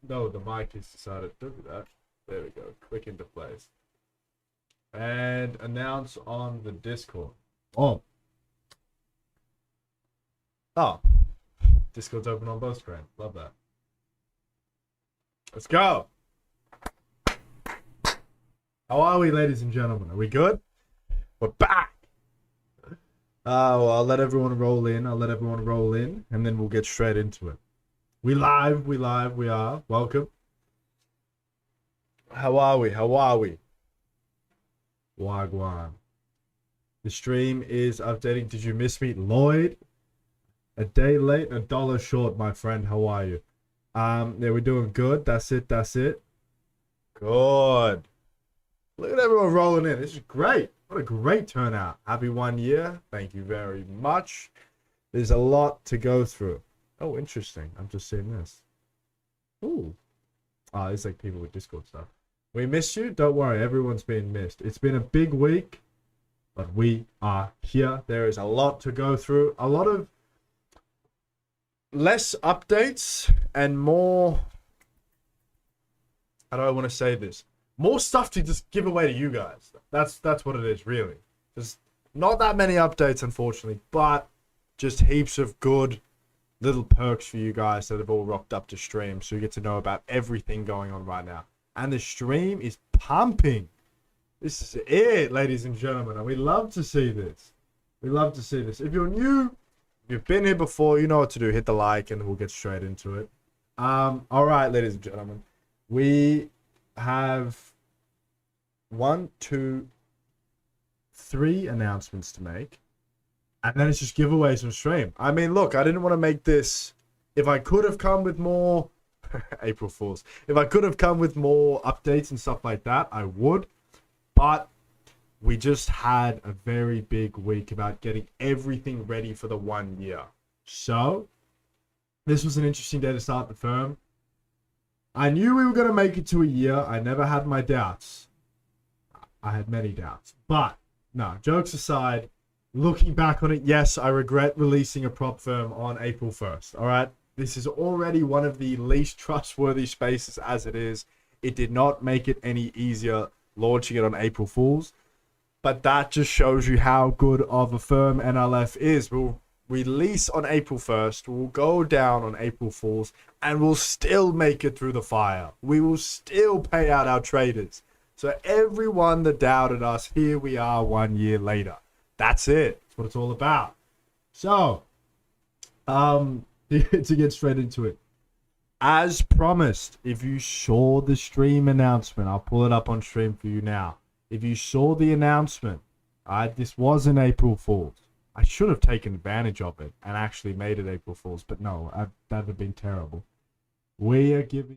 No, the mic is decided. Don't do that. There we go. Click into place. And announce on the Discord. Oh. Oh. Discord's open on both screens. Love that. Let's go. How are we, ladies and gentlemen? Are we good? We're back. Well, I'll let everyone roll in. And then we'll get straight into it. We are. Welcome. How are we? Wagwan. The stream is updating. Did you miss me? Lloyd? A day late, $1 short, my friend. How are you? Yeah, we're doing good. That's it. Good. Look at everyone rolling in. This is great. What a great turnout. Happy 1 year. Thank you very much. There's a lot to go through. Oh, interesting. I'm just seeing this. Ooh. Oh, it's like people with Discord stuff. We missed you. Don't worry. Everyone's been missed. It's been a big week, but we are here. There is a lot to go through. A lot of less updates and more... How do I want to say this? More stuff to just give away to you guys. That's what it is, really. There's not that many updates, unfortunately, but just heaps of good little perks for you guys that have all rocked up to stream, so you get to know about everything going on right now. And the stream is pumping. This is it, ladies and gentlemen, and we love to see this. If you're new, if you've been here before, you know what to do. Hit the like, and we'll get straight into it. All right, ladies and gentlemen, we have 1, 2, 3 announcements to make, and then it's just giveaways on stream. I mean, look, I didn't want to make this. If I could have come with more April Fools, if I could have come with more updates and stuff like that, I would. But we just had a very big week about getting everything ready for the 1 year. So this was an interesting day to start the firm. I knew we were going to make it to a year. I never had my doubts. I had many doubts. But, no, jokes aside, looking back on it, yes, I regret releasing a prop firm on April 1st. All right? This is already one of the least trustworthy spaces as it is. It did not make it any easier launching it on April Fools. But that just shows you how good of a firm NLF is. We'll release on April 1st, we'll go down on April Fools, and we'll still make it through the fire. We will still pay out our traders. So everyone that doubted us, here we are 1 year later. That's it. That's what it's all about. So, to get straight into it. As promised, if you saw the stream announcement, I'll pull it up on stream for you now. If you saw the announcement, this was an April Fool's. I should have taken advantage of it and actually made it April Fool's, but no, that would have been terrible. We are giving...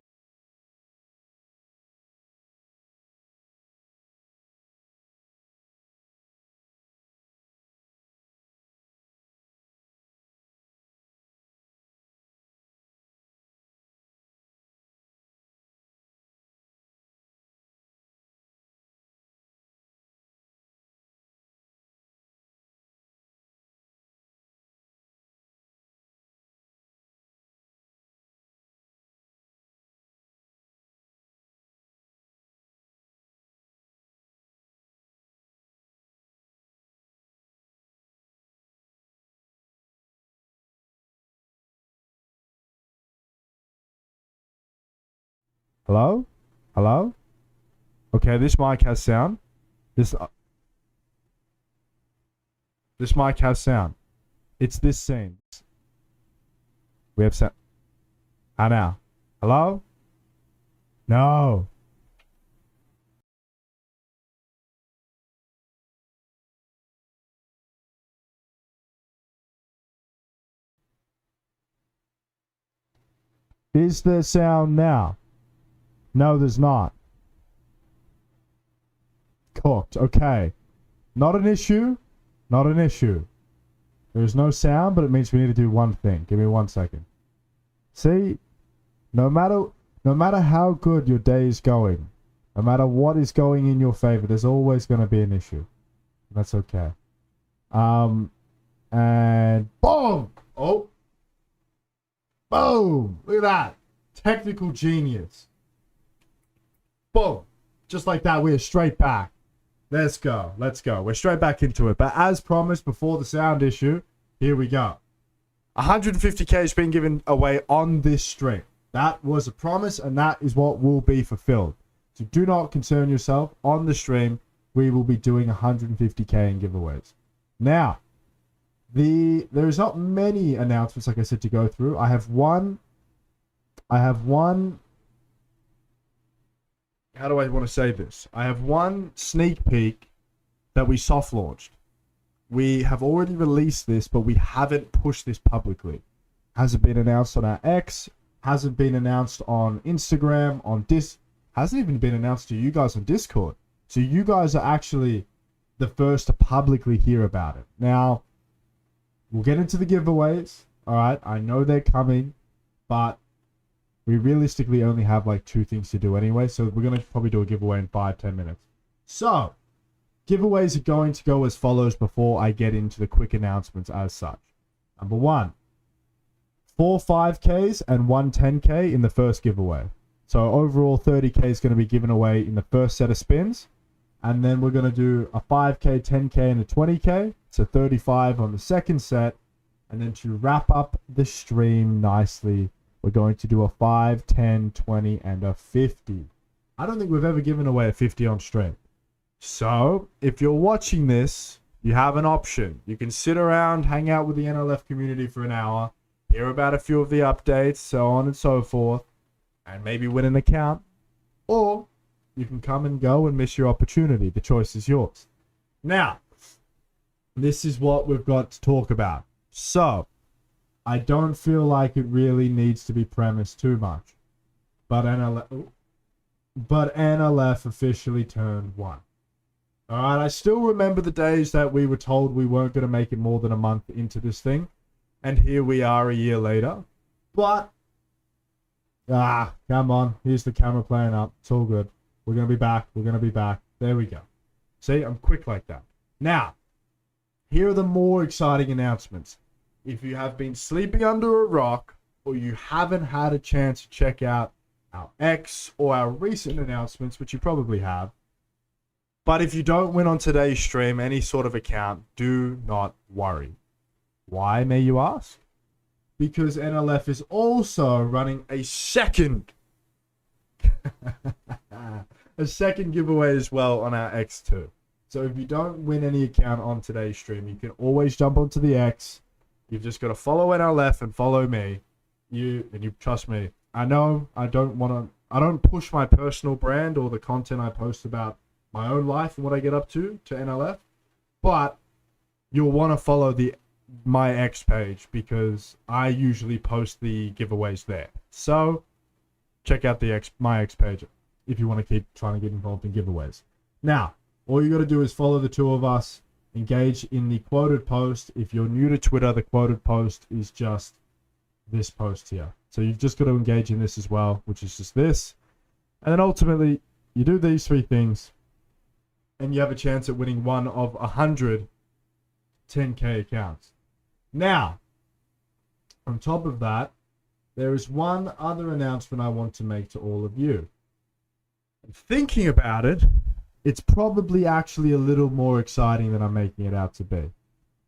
Hello? Hello? Okay, this mic has sound. This mic has sound. It's this scene. We have sound. How now? Hello? No. Is there sound now? No, there's not. Cooked. Okay. Not an issue. Not an issue. There's no sound, but it means we need to do one thing. Give me 1 second. See? No matter how good your day is going, no matter what is going in your favor, there's always going to be an issue. That's okay. And boom! Oh. Boom! Look at that. Technical genius. Boom. Just like that, we're straight back. Let's go. Let's go. We're straight back into it. But as promised before the sound issue, here we go. 150k has been given away on this stream. That was a promise, and that is what will be fulfilled. So do not concern yourself. On the stream, we will be doing 150k in giveaways. Now, there's not many announcements, like I said, to go through. I have one. How do I want to say this? I have one sneak peek that we soft launched. We have already released this, but we haven't pushed this publicly. Hasn't been announced on our X. Hasn't been announced on Instagram, on hasn't even been announced to you guys on Discord. So you guys are actually the first to publicly hear about it. Now, we'll get into the giveaways. All right, I know they're coming, but we realistically only have like 2 things to do anyway. So we're going to probably do a giveaway in 5-10 minutes. So giveaways are going to go as follows before I get into the quick announcements as such. Number 1, 4 5Ks and 1 10K in the first giveaway. So overall 30K is going to be given away in the first set of spins. And then we're going to do a 5K, 10K, and a 20K. So 35 on the second set. And then to wrap up the stream nicely, we're going to do a 5, 10, 20, and a 50. I don't think we've ever given away a 50 on stream. So if you're watching this, you have an option. You can sit around, hang out with the NLF community for an hour, hear about a few of the updates, so on and so forth, and maybe win an account. Or you can come and go and miss your opportunity. The choice is yours. Now, this is what we've got to talk about. So, I don't feel like it really needs to be premised too much. But NLF officially turned 1. Alright, I still remember the days that we were told we weren't going to make it more than a month into this thing. And here we are a year later. But, come on. Here's the camera playing up. It's all good. We're going to be back. We're going to be back. There we go. See, I'm quick like that. Now, here are the more exciting announcements. If you have been sleeping under a rock, or you haven't had a chance to check out our X or our recent announcements, which you probably have, but if you don't win on today's stream any sort of account, do not worry. Why, may you ask? Because NLF is also running a second giveaway as well on our X2. So if you don't win any account on today's stream, you can always jump onto the X. You've just got to follow NLF and follow me. You trust me. I know I don't push my personal brand or the content I post about my own life and what I get up to NLF, but you'll want to follow my X page because I usually post the giveaways there. So check out my X page if you want to keep trying to get involved in giveaways. Now, all you got to do is follow the 2 of us. Engage in the quoted post. If you're new to Twitter, the quoted post is just this post here. So you've just got to engage in this as well, which is just this. And then ultimately, you do these 3 things, and you have a chance at winning one of 100 10K accounts. Now, on top of that, there is one other announcement I want to make to all of you. Thinking about it, it's probably actually a little more exciting than I'm making it out to be. And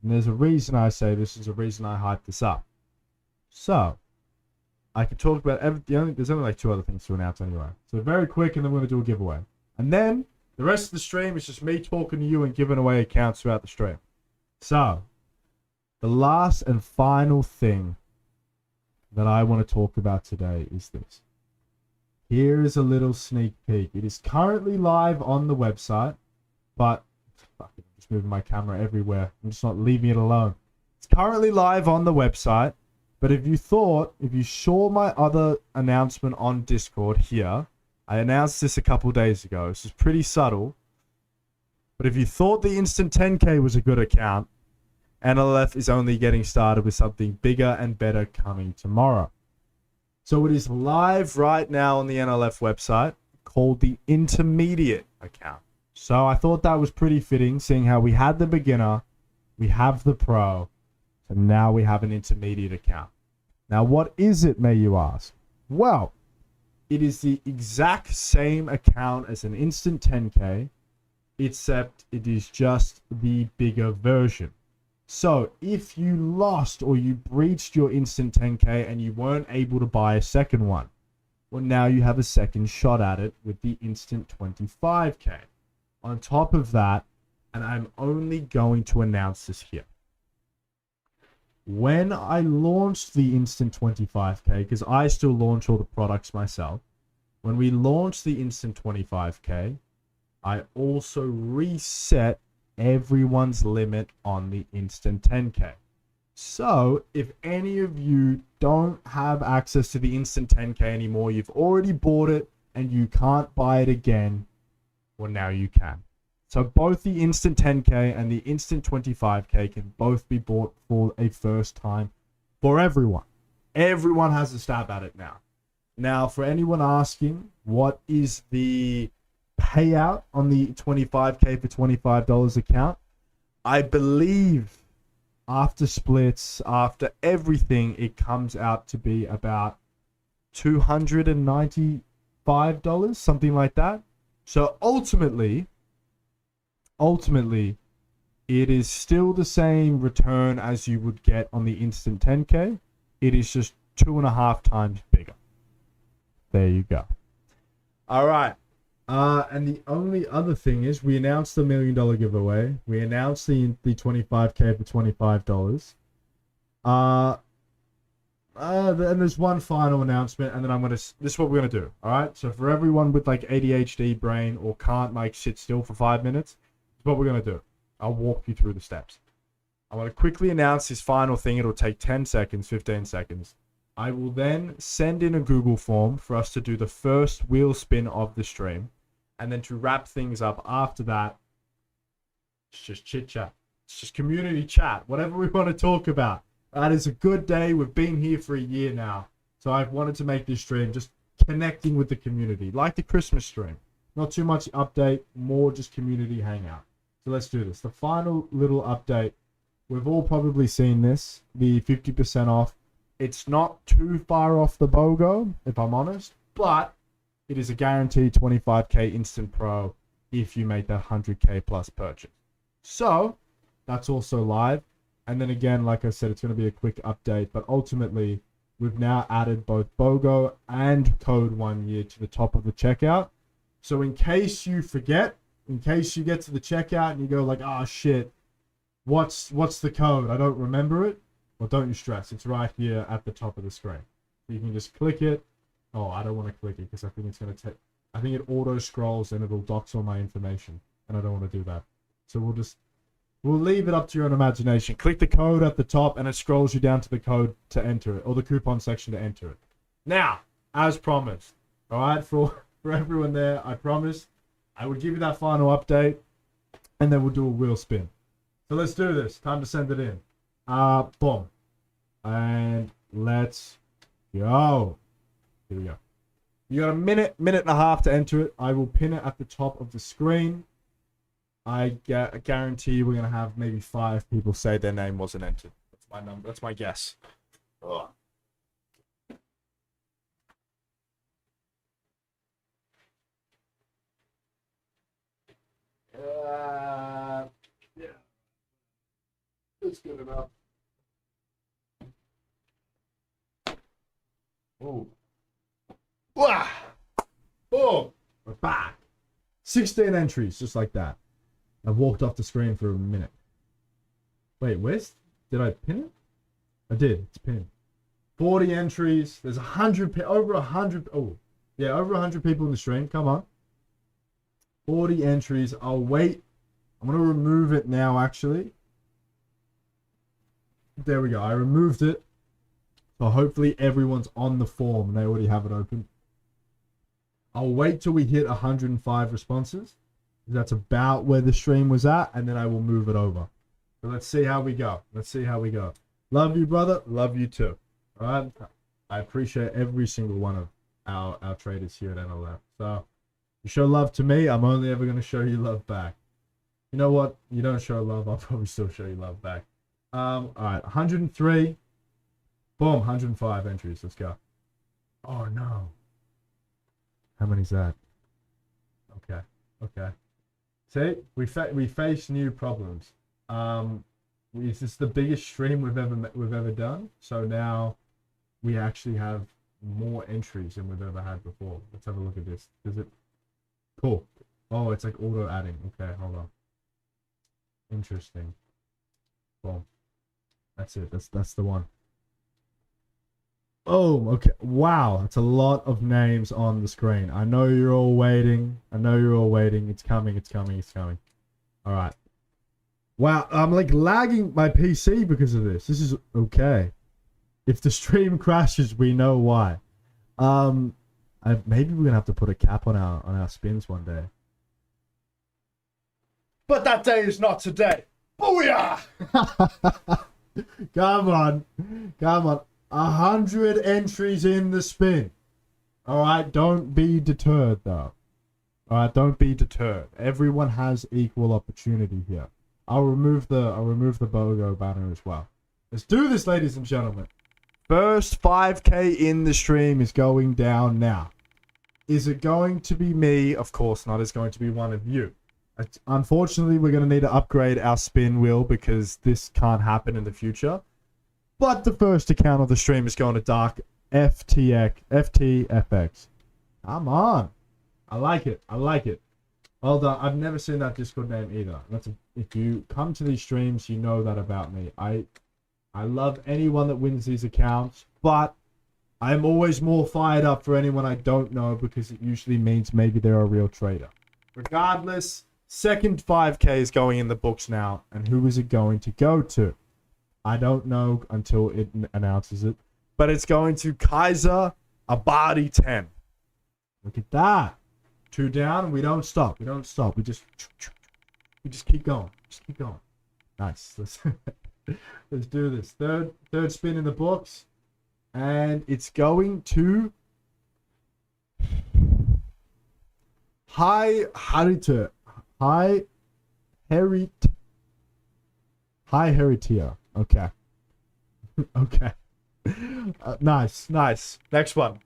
there's a reason I say this, there's a reason I hype this up. So, I could talk about there's only like 2 other things to announce anyway. So very quick, and then we're going to do a giveaway. And then, the rest of the stream is just me talking to you and giving away accounts throughout the stream. So, the last and final thing that I want to talk about today is this. Here is a little sneak peek. It is currently live on the website, but I'm just moving my camera everywhere. I'm just not leaving it alone. It's currently live on the website, but if you saw my other announcement on Discord here, I announced this a couple days ago. This is pretty subtle, but if you thought the Instant 10K was a good account, NLF is only getting started with something bigger and better coming tomorrow. So it is live right now on the NLF website called the Intermediate account. So I thought that was pretty fitting, seeing how we had the beginner, we have the pro, and now we have an intermediate account. Now what is it, may you ask? Well, it is the exact same account as an instant 10K, except it is just the bigger version. So if you lost or you breached your instant 10K and you weren't able to buy a second one, well, now you have a second shot at it with the instant 25K. On top of that, and I'm only going to announce this here. When I launched the instant 25K, because I still launch all the products myself, when we launched the instant 25K, I also reset everyone's limit on the instant 10K. So if any of you don't have access to the instant 10K anymore, you've already bought it and you can't buy it again, well, now you can. So both the instant 10K and the instant 25K can both be bought for a first time for everyone. Everyone has a stab at it now. Now, for anyone asking, what is the payout on the 25K for $25 account? I believe after splits, after everything, it comes out to be about $295, something like that. So ultimately, it is still the same return as you would get on the instant 10K. It is just 2.5 times bigger. There you go. All right. And the only other thing is we announced the $1 million giveaway. We announced the 25K for $25. And there's one final announcement, and then this is what we're gonna do. All right. So for everyone with like ADHD brain or can't like sit still for 5 minutes, this is what we're gonna do. I'll walk you through the steps. I want to quickly announce this final thing. It'll take 10 seconds, 15 seconds. I will then send in a Google form for us to do the first wheel spin of the stream. And then to wrap things up after that, it's just chit chat. It's just community chat. Whatever we want to talk about. That is a good day. We've been here for a year now. So I've wanted to make this stream just connecting with the community. Like the Christmas stream. Not too much update. More just community hangout. So let's do this. The final little update. We've all probably seen this. The 50% off. It's not too far off the BOGO, if I'm honest. But it is a guaranteed 25K instant pro if you make that 100K plus purchase. So that's also live. And then again, like I said, it's going to be a quick update. But ultimately, we've now added both BOGO and code 1 year to the top of the checkout. So in case you forget, in case you get to the checkout and you go like, oh shit, what's the code? I don't remember it. Well, don't you stress. It's right here at the top of the screen. You can just click it. Oh, I don't want to click it because I think it's going to take... I think it auto scrolls and it'll dox all my information. And I don't want to do that. So we'll leave it up to your own imagination. Click the code at the top and it scrolls you down to the code to enter it. Or the coupon section to enter it. Now, as promised. Alright, for everyone there, I promised I would give you that final update. And then we'll do a wheel spin. So let's do this. Time to send it in. Boom. And let's go. Here we go. You got a minute and a half to enter it. I will pin it at the top of the screen. I guarantee we're going to have maybe 5 people say their name wasn't entered. That's my number. That's my guess. Ugh. Yeah. That's good enough. Oh. Wow. Boom. We're back. 16 entries, just like that. I've walked off the screen for a minute. Wait, did I pin it? I did. It's pinned. 40 entries. There's over 100. Oh, yeah, over 100 people in the stream. Come on. 40 entries. I'll wait. I'm going to remove it now, actually. There we go. I removed it. So hopefully everyone's on the form and they already have it open. I'll wait till we hit 105 responses. That's about where the stream was at, and then I will move it over. So let's see how we go. Let's see how we go. Love you, brother. Love you too. All right. I appreciate every single one of our traders here at NLF. So you show love to me, I'm only ever going to show you love back. You know what? You don't show love, I'll probably still show you love back. All right. 103. Boom. 105 entries. Let's go. Oh no. How many's that? Okay. Okay. See, we face new problems. Is this the biggest stream we've ever done? So now we actually have more entries than we've ever had before. Let's have a look at this. Is it cool? Oh, it's like auto adding. Okay, hold on. Interesting. Boom. That's it. That's the one. Oh, okay. Wow, that's a lot of names on the screen. I know you're all waiting. I know you're all waiting. It's coming. It's coming. It's coming. All right. Wow, I'm like lagging my PC because of this. This is okay. If the stream crashes, we know why. Maybe we're gonna have to put a cap on our spins one day. But that day is not today. Booyah! Come on, come on. 100 entries in the spin. All right, don't be deterred though. All right, don't be deterred. Everyone has equal opportunity here. I'll remove the BOGO banner as well. Let's do this, ladies and gentlemen. First 5K in the stream is going down now. Is it going to be me? Of course not. It's going to be one of you. Unfortunately, we're going to need to upgrade our spin wheel because this can't happen in the future. But the first account of the stream is going to Dark FTFX. Come on. I like it. I like it. Well done. I've never seen that Discord name either. If you come to these streams, you know that about me. I love anyone that wins these accounts, but I'm always more fired up for anyone I don't know because it usually means maybe they're a real trader. Regardless, second 5K is going in the books now, and who is it going to go to? I don't know until it announces it, but it's going to Kaiser Abadi 10. Look at that. 2 down. We don't stop. We don't stop. We just keep going. Just keep going. Nice. Let's do this. Third spin in the books, and it's going to High Heritier. Okay. Okay. Nice. Next one.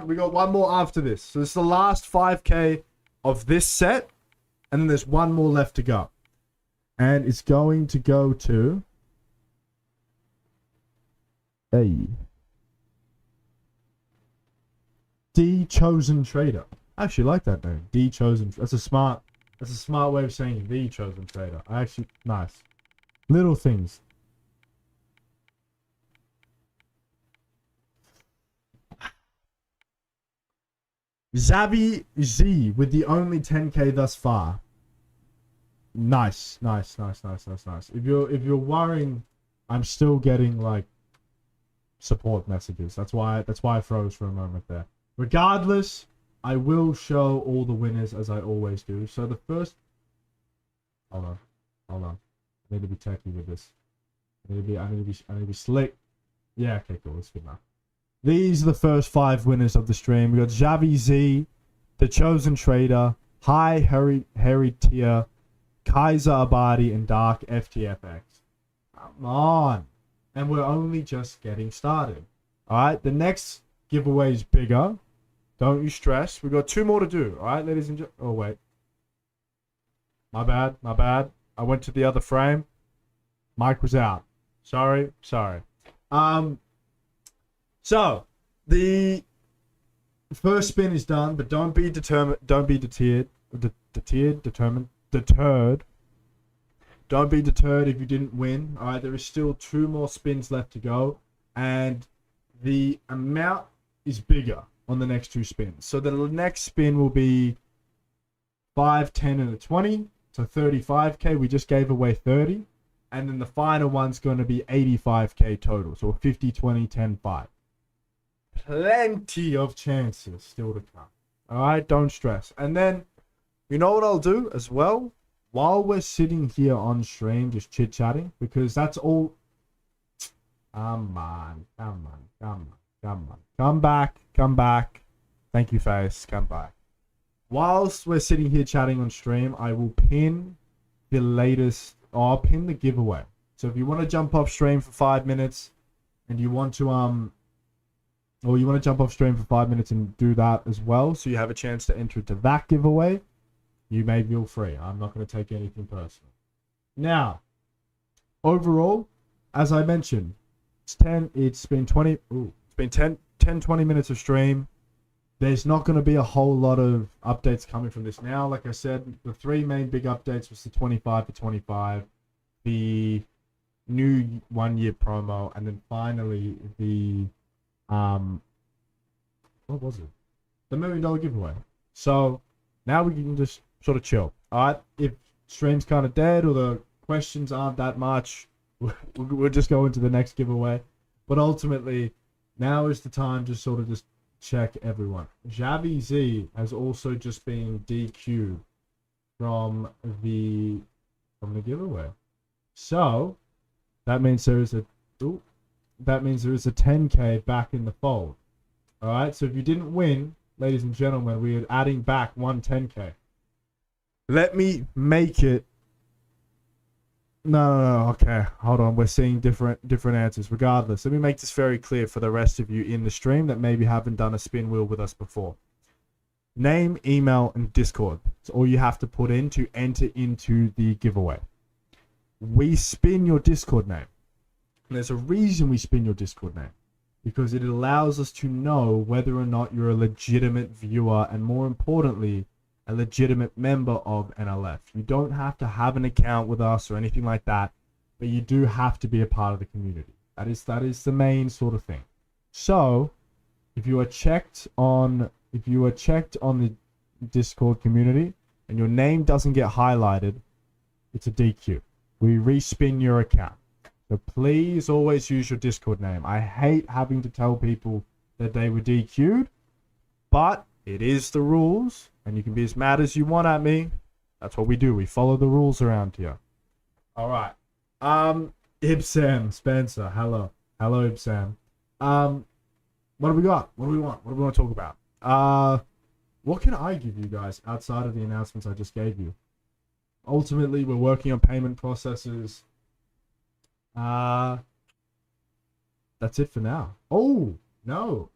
We got one more after this. So this is the last 5K of this set, and then there's one more left to go. And it's going to go to D Chosen Trader. I actually like that name. D Chosen. That's a smart way of saying The Chosen Trader. Nice. Little things. Zavi Z with the only 10K thus far. Nice. If you're worrying, I'm still getting like support messages. That's why I froze for a moment there. Regardless, I will show all the winners as I always do. So the first, hold on. I need to be techy with this. I need to be slick. Yeah, okay, cool. That's good enough. These are the first 5 winners of the stream. We got Javi Z, The Chosen Trader, High Heritier, Kaiser Abadi, and Dark FTFX. Come on. And we're only just getting started. Alright, the next giveaway is bigger. Don't you stress. We've got 2 more to do. Alright, ladies and gentlemen. Oh, wait. My bad. I went to the other frame. Mic was out. Sorry. So, the first spin is done, but don't be determined. Don't be deterred. Deterred. Don't be deterred if you didn't win. All right, there is still 2 more spins left to go, and the amount is bigger on the next 2 spins. So the next spin will be 5, 10, and a 20. So 35K. We just gave away 30, and then the final one's going to be 85K total. So 50, 20, 10, 5. Plenty of chances still to come. Alright, don't stress. And then, you know what I'll do as well? While we're sitting here on stream, just chit-chatting, because that's all... Come on. Come back. Thank you, Face. Come back. Whilst we're sitting here chatting on stream, I will pin the latest... I'll pin the giveaway. So if you want to jump off stream for 5 minutes, and you want to, or you want to jump off stream for 5 minutes and do that as well, so you have a chance to enter into that giveaway, you may feel free. I'm not going to take anything personal. Now, overall, as I mentioned, it's been 20 minutes of stream. There's not going to be a whole lot of updates coming from this now. Like I said, the 3 main big updates was the 25 for 25, the new 1 year promo, and then finally the what was it? The $1 million giveaway. So now we can just sort of chill. Alright, if stream's kind of dead or the questions aren't that much, we'll just go into the next giveaway. But ultimately, now is the time to sort of just check everyone. Javi Z has also just been DQ'd from the giveaway. So that means there is a 10k back in the fold. Alright, so if you didn't win, ladies and gentlemen, we are adding back 10k. Let me make it. No, okay, hold on. We're seeing different answers. Regardless, let me make this very clear for the rest of you in the stream that maybe haven't done a spin wheel with us before. Name, email, and Discord. It's all you have to put in to enter into the giveaway. We spin your Discord name. And there's a reason we spin your Discord name. Because it allows us to know whether or not you're a legitimate viewer and, more importantly, a legitimate member of NLF. You don't have to have an account with us or anything like that, but you do have to be a part of the community. That is the main sort of thing. So, if you are checked on the Discord community and your name doesn't get highlighted, it's a DQ. We respin your account. So please always use your Discord name. I hate having to tell people that they were DQ'd, but it is the rules, and you can be as mad as you want at me. That's what we do. We follow the rules around here. All right. Ibsam Spencer. Hello, Ibsam. What do we got? What do we want? What do we want to talk about? What can I give you guys outside of the announcements I just gave you? Ultimately, we're working on payment processes. That's it for now. Oh, no.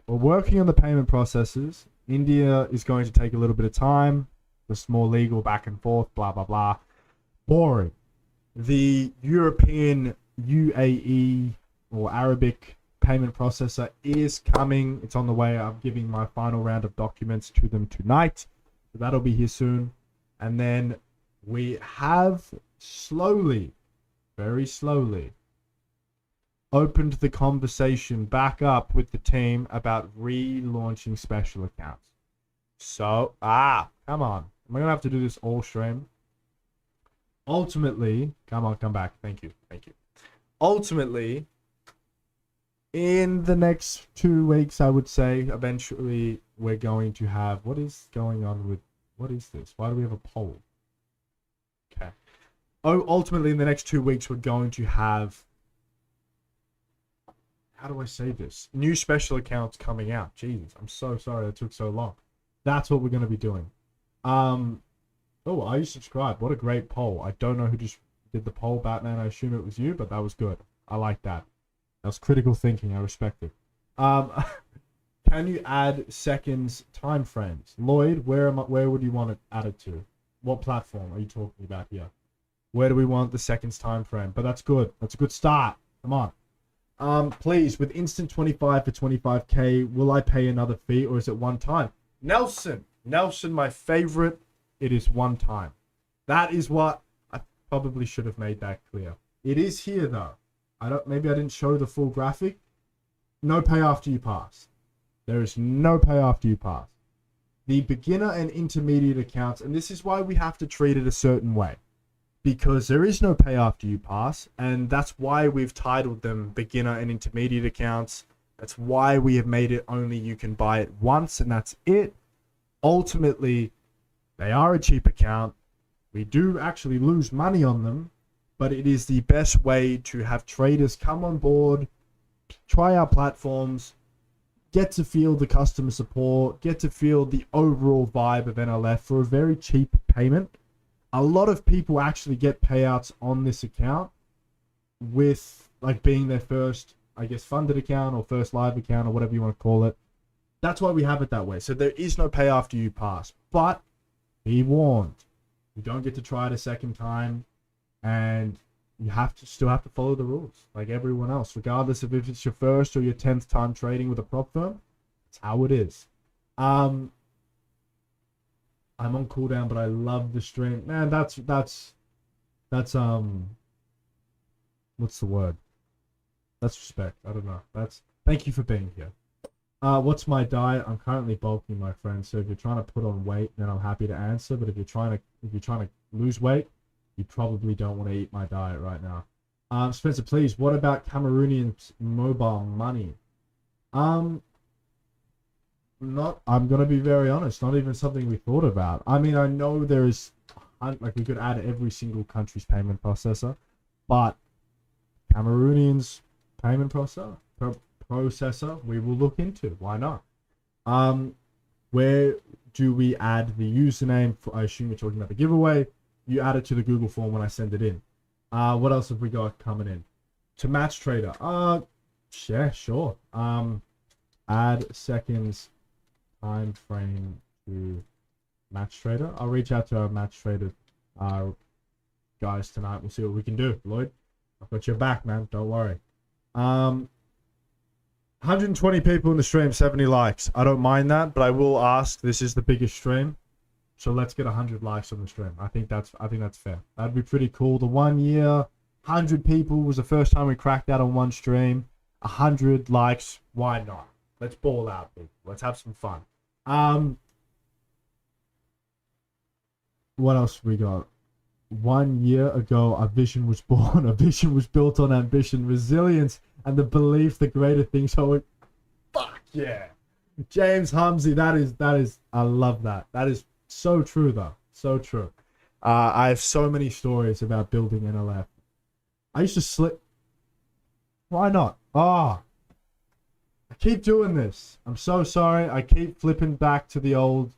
We're working on the payment processes. India is going to take a little bit of time. The small legal back and forth, blah, blah, blah. Boring. The European UAE or Arabic payment processor is coming. It's on the way. I'm giving my final round of documents to them tonight. So that'll be here soon. And then we have slowly, very slowly, opened the conversation back up with the team about relaunching special accounts. So, come on. Am I going to have to do this all stream? Ultimately, come on, come back. Thank you. Ultimately, in the next 2 weeks, I would say, eventually, we're going to have... What is going on with... What is this? Why do we have a poll? Okay. Ultimately, in the next 2 weeks, we're going to have... How do I say this? New special accounts coming out. Jesus, I'm so sorry that took so long. That's what we're going to be doing. Oh, are you subscribed? What a great poll. I don't know who just did the poll, Batman. I assume it was you, but that was good. I like that. That was critical thinking. I respect it. Can you add seconds time frames? Lloyd, where would you want it added to? What platform are you talking about here? Where do we want the seconds time frame? But that's good. That's a good start. Come on. Please, with instant 25 for 25k, will I pay another fee or is it one time? Nelson, my favorite. It is one time. That is what I probably should have made that clear. It is here though. Maybe I didn't show the full graphic. No pay after you pass. There is no pay after you pass. The beginner and intermediate accounts, and this is why we have to treat it a certain way. Because there is no pay after you pass, and that's why we've titled them beginner and intermediate accounts. That's why we have made it only you can buy it once, and that's it. Ultimately, they are a cheap account. We do actually lose money on them, but it is the best way to have traders come on board, try our platforms, get to feel the customer support, get to feel the overall vibe of NLF for a very cheap payment. A lot of people actually get payouts on this account with like being their first I guess, funded account or first live account or whatever you want to call it. That's why we have it that way. So there is no pay after you pass. But be warned, you don't get to try it a second time, and you still have to follow the rules like everyone else, regardless of if it's your first or your 10th time trading with a prop firm. That's how it is. I'm on cooldown, but I love the stream. Man, that's what's the word? That's respect. I don't know. Thank you for being here. What's my diet? I'm currently bulking, my friend. So if you're trying to put on weight, then I'm happy to answer. But if you're trying to lose weight, you probably don't want to eat my diet right now. Spencer, please. What about Cameroonian mobile money? I'm gonna be very honest. Not even something we thought about. I mean, I know there is, like, we could add every single country's payment processor, but Cameroonian's payment processor we will look into. Why not? Where do we add the username? I assume you're talking about the giveaway. You add it to the Google form when I send it in. What else have we got coming in? To Match Trader. Yeah, sure. Add seconds time frame to Match Trader. I'll reach out to our Match Trader guys tonight. We'll see what we can do. Lloyd, I've got your back, man. Don't worry. 120 people in the stream, 70 likes. I don't mind that, but I will ask. This is the biggest stream, so let's get 100 likes on the stream. I think that's fair. That'd be pretty cool. The 1 year, 100 people was the first time we cracked that on one stream. 100 likes. Why not? Let's ball out, people. Let's have some fun. What else we got? 1 year ago, a vision was born. A vision was built on ambition, resilience, and the belief that greater things are. Fuck yeah, James Humsey. That is. I love that. That is so true, though. So true. I have so many stories about building NLF. I used to slip. Why not? I keep doing this. I'm so sorry. I keep flipping back to the old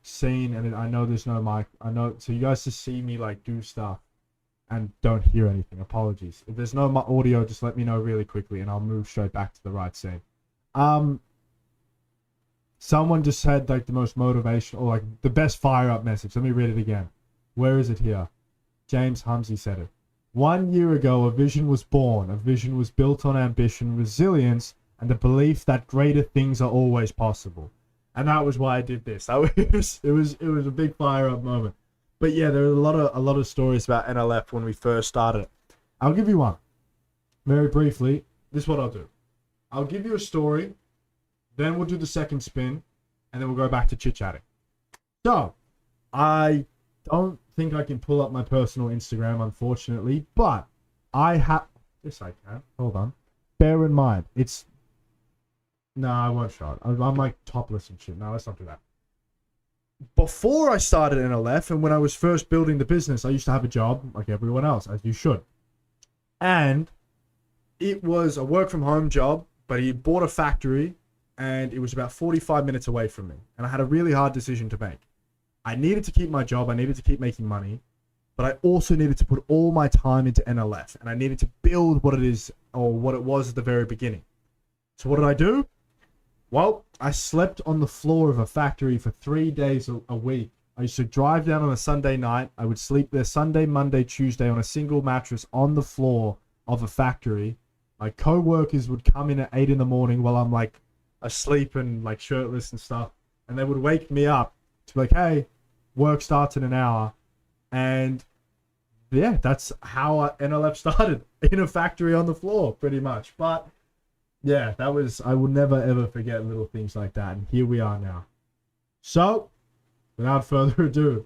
scene, and I know there's no mic. I know, so you guys just see me like do stuff and don't hear anything. Apologies. If there's no audio, just let me know really quickly, and I'll move straight back to the right scene. Someone just said like the most motivational, or like the best fire up message. Let me read it again. Where is it here? James Humsey said it. 1 year ago, a vision was born. A vision was built on ambition, resilience, and the belief that greater things are always possible. And that was why I did this. It was a big fire up moment. But yeah, there are a lot of stories about NLF when we first started. I'll give you one. Very briefly, this is what I'll do. I'll give you a story, then we'll do the second spin, and then we'll go back to chit-chatting. So, I don't think I can pull up my personal Instagram, unfortunately, but I have... Yes, I can. Hold on. Bear in mind, it's... No, I won't show it. I'm like topless and shit. No, let's not do that. Before I started NLF and when I was first building the business, I used to have a job like everyone else, as you should. And it was a work from home job, but he bought a factory and it was about 45 minutes away from me. And I had a really hard decision to make. I needed to keep my job. I needed to keep making money, but I also needed to put all my time into NLF, and I needed to build what it is, or what it was at the very beginning. So what did I do? Well, I slept on the floor of a factory for 3 days a week. I used to drive down on a Sunday night. I would sleep there Sunday, Monday, Tuesday on a single mattress on the floor of a factory. My co-workers would come in at 8 in the morning while I'm like asleep and like shirtless and stuff. And they would wake me up to be like, hey, work starts in an hour. And yeah, that's how NLF started, in a factory on the floor pretty much. But yeah, that was, I will never ever forget little things like that. And here we are now. So, without further ado,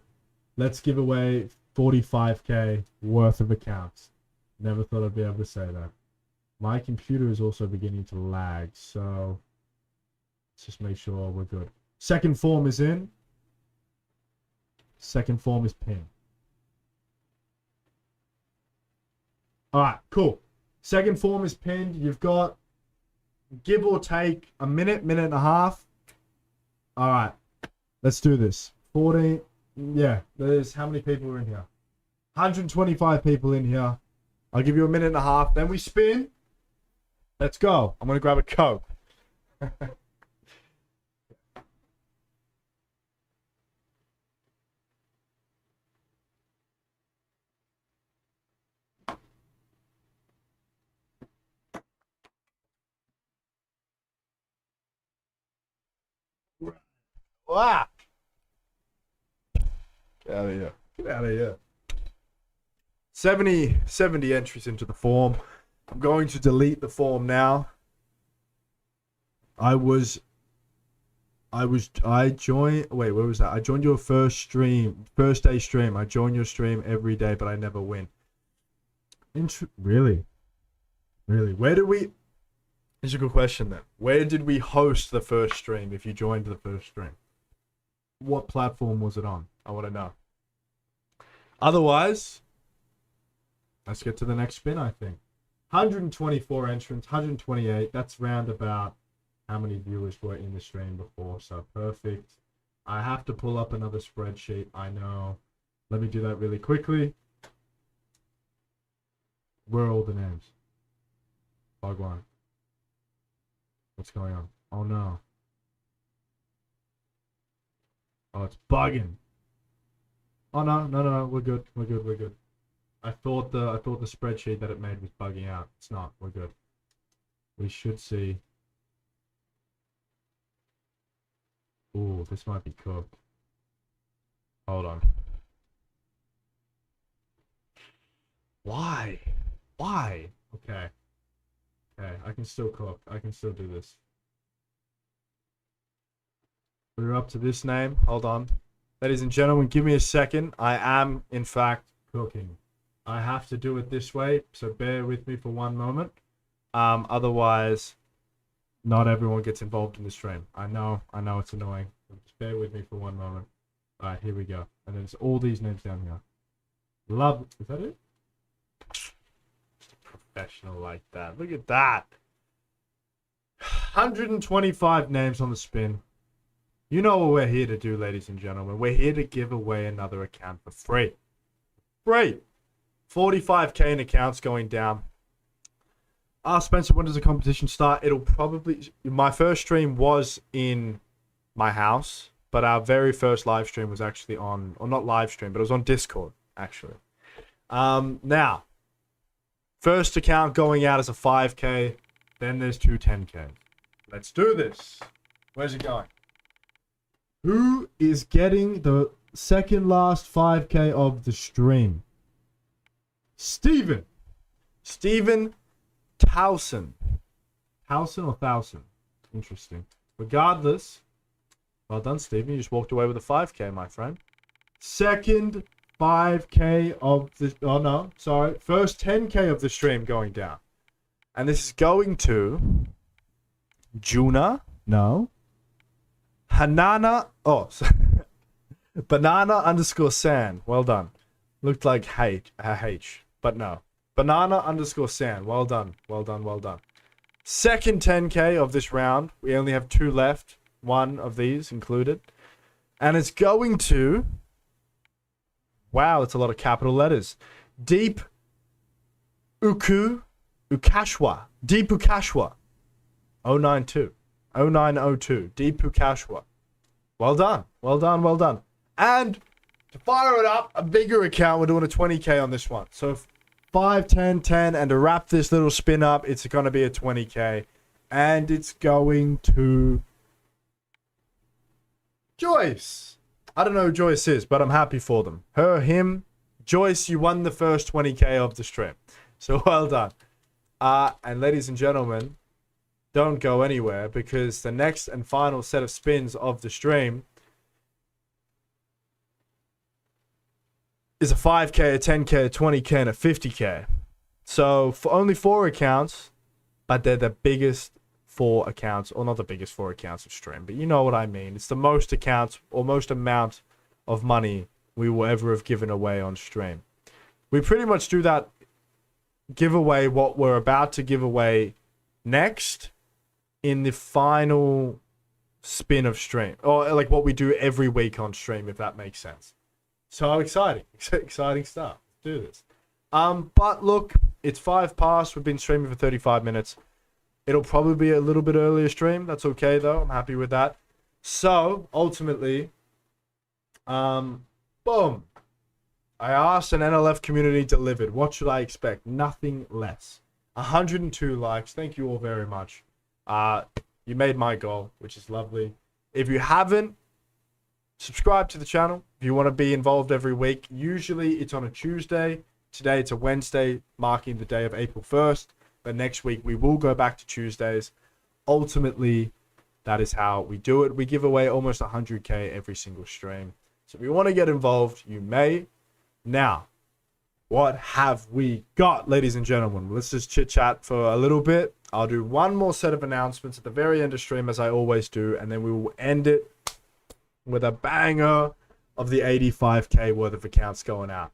let's give away 45k worth of accounts. Never thought I'd be able to say that. My computer is also beginning to lag, so let's just make sure we're good. Second form is in. Second form is pinned. Alright, cool. Second form is pinned. You've got, give or take, a minute, minute and a half. Alright, let's do this. 14, yeah, there's, how many people are in here? 125 people in here. I'll give you a minute and a half, then we spin. Let's go. I'm gonna grab a Coke. Wow. Get out of here. Get out of here. 70 entries into the form. I'm going to delete the form now. I joined, wait, where was that? I joined your first day stream. I join your stream every day, but I never win. Really? Where did we, here's a good question then. Where did we host the first stream if you joined the first stream? What platform was it on? I want to know. Otherwise, let's get to the next spin, I think. 124 entrants, 128. That's round about how many viewers were in the stream before. So perfect. I have to pull up another spreadsheet. I know. Let me do that really quickly. Where are all the names? Bhagwan. What's going on? Oh no. Oh, it's bugging. Oh no. We're good. I thought the spreadsheet that it made was bugging out. It's not. We're good. We should see. Ooh, this might be cooked. Hold on. Why? Okay. I can still cook. I can still do this. We're up to this name. Hold on. Ladies and gentlemen, give me a second. I am, in fact, cooking. I have to do it this way, so bear with me for one moment. Otherwise, not everyone gets involved in the stream. I know it's annoying. Just bear with me for one moment. All right, here we go. And then there's all these names down here. Love, is that it? Just a professional like that. Look at that. 125 names on the spin. You know what we're here to do, ladies and gentlemen. We're here to give away another account for free. Free. 45k in accounts going down. Spencer, when does the competition start? It'll probably... My first stream was in my house, but our very first live stream was actually on... Or not live stream, but it was on Discord, actually. Now, first account going out is a 5k. Then there's two 10k. Let's do this. Where's it going? Who is getting the second last 5k of the stream? Steven Towson. Towson or Thousand? Interesting. Regardless, well done, Steven. You just walked away with a 5k, my friend. Second 5k of the... Oh, no. Sorry. First 10k of the stream going down. And this is going to... Juna? No. Hanana... Oh, Banana_San. Well done. Looked like H, but no. Banana_San. Well done. Second 10k of this round. We only have two left. One of these included. And it's going to... Wow, it's a lot of capital letters. Deep Ukashwa. Deep Ukashwa. 092. 0902. Deep Ukashwa. Well done. And to fire it up, a bigger account, we're doing a 20k on this one. So 5, 10, 10, and to wrap this little spin up, it's going to be a 20k. And it's going to... Joyce. I don't know who Joyce is, but I'm happy for them. Her, him, Joyce, you won the first 20k of the stream. So well done. And ladies and gentlemen, don't go anywhere, because the next and final set of spins of the stream is a 5k, a 10k, a 20k, and a 50k. So for only 4 accounts, but they're the biggest 4 accounts, or not the biggest 4 accounts of stream, but you know what I mean. It's the most accounts or most amount of money we will ever have given away on stream. We pretty much do that giveaway, what we're about to give away next, in the final spin of stream, or like what we do every week on stream, if that makes sense. So exciting stuff. Let's do this. But look, it's 5 past. We've been streaming for 35 minutes. It'll probably be a little bit earlier stream. That's okay though. I'm happy with that. So ultimately, boom. I asked, an NLF community delivered. What should I expect? Nothing less. 102 likes. Thank you all very much. You made my goal, which is lovely. If you haven't, subscribe to the channel. If you want to be involved every week, usually it's on a Tuesday. Today it's a Wednesday, marking the day of April 1st. But next week we will go back to Tuesdays. Ultimately, that is how we do it. We give away almost 100K every single stream. So if you want to get involved, you may. Now, what have we got, ladies and gentlemen? Let's just chit chat for a little bit. I'll do one more set of announcements at the very end of stream, as I always do, and then we will end it with a banger of the 85K worth of accounts going out.